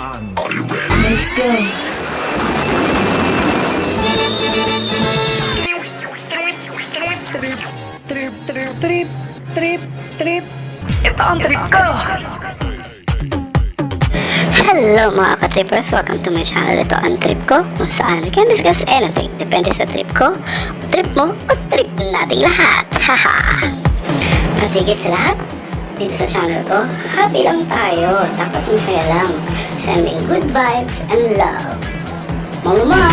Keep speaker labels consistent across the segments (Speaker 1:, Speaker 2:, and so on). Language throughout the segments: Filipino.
Speaker 1: on. Are you ready? Let's go. Trip. Ito ang trip ko.
Speaker 2: Hello mga ka-trippers! Welcome to my channel. Ito ang trip ko kung saan we can discuss anything. Depende sa trip ko, o trip mo, o trip nating lahat. Haha! At higit sa lahat, dito sa channel ko, happy lang tayo. Tapos masaya lang. Sending good vibes and love. Mama!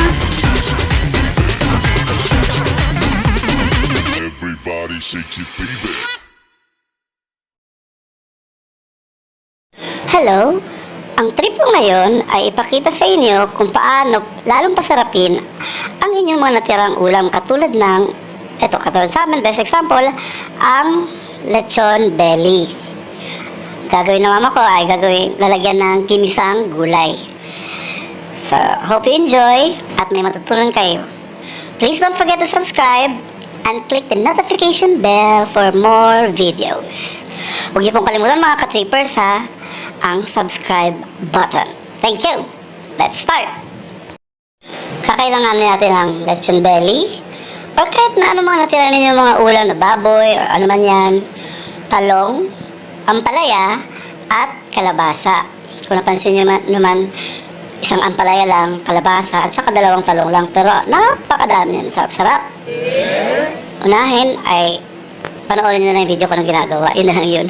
Speaker 3: Everybody shake it, baby.
Speaker 2: Hello! Ang trip ko ngayon ay ipakita sa inyo kung paano lalong pasarapin ang inyong mga natirang ulam katulad ng, katulad sa amin, best example, ang lechon belly. Gagawin ng mama ko ay lalagyan ng ginisang gulay. So, hope you enjoy at may matutunan kayo. Please don't forget to subscribe and click the notification bell for more videos. Huwag niyo pong kalimutan mga ka-trippers ha, ang subscribe button. Thank you! Let's start! Kakailanganin natin ng lechon belly or kahit na ano mga natira ninyo mga ulam na baboy or ano man yan, talong, ampalaya at kalabasa. Kung napansin nyo naman, isang ampalaya lang, kalabasa at saka dalawang talong lang, pero napakadami yan, sarap-sarap. Unahin ay panoorin nyo na yung video ko na ginagawa. Yun na lang yun.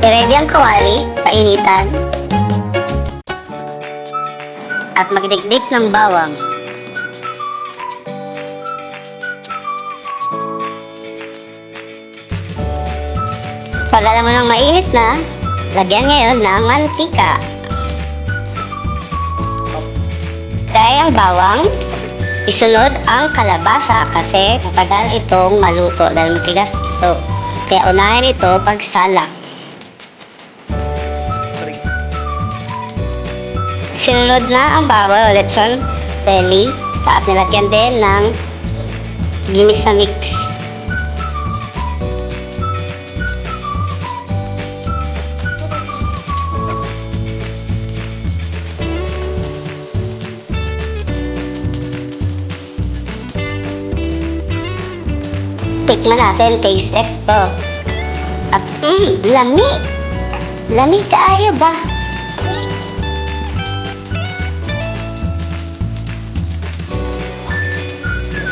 Speaker 2: I-ready ang kawali, painitan, at magdikdik ng bawang. Pag alam mo nang mainit na, lagyan ngayon ng mantika. Dahil ang bawang, isunod ang kalabasa kasi matagal itong maluto dahil matigas ito. Kaya unahin ito pagsalang. Sinunod na ang bawang o lechon belly at nilagyan din ng ginis na mix. tikman natin, taste test to. At, lami. Lami kaayo ba?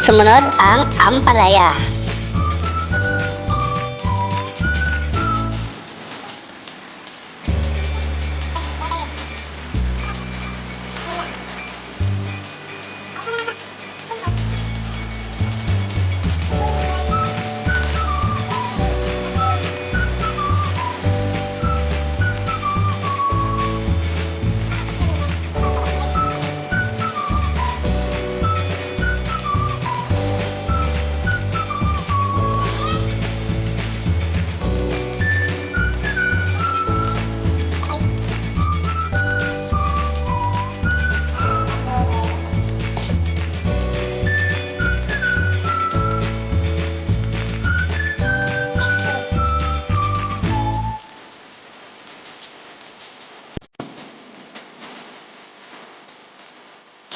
Speaker 2: Sumunod ang ampalaya.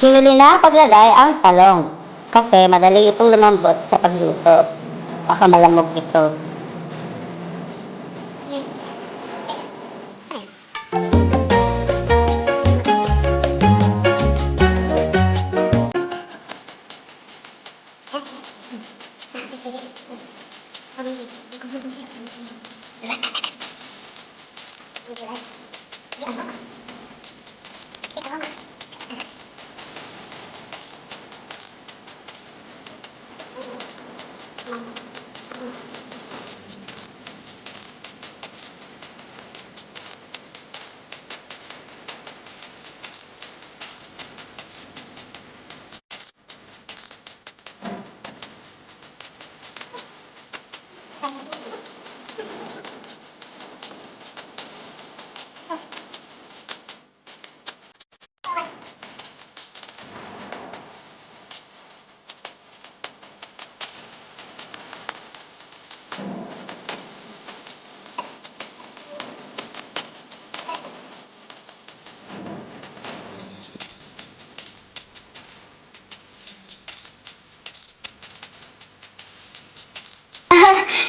Speaker 2: Hinuli na paglagay ang talong kasi madali itong lumambot sa pagluto. Baka malamog ito.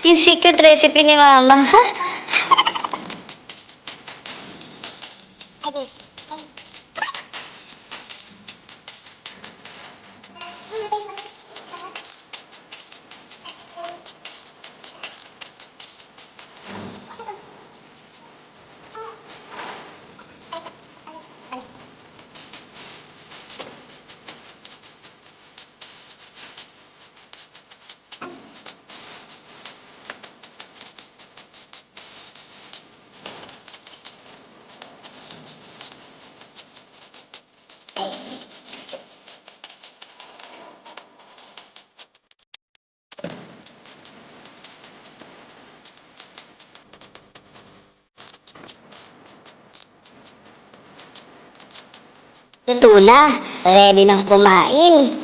Speaker 2: Yung secret recipe ni Mama. Ito na, ready nang kumain.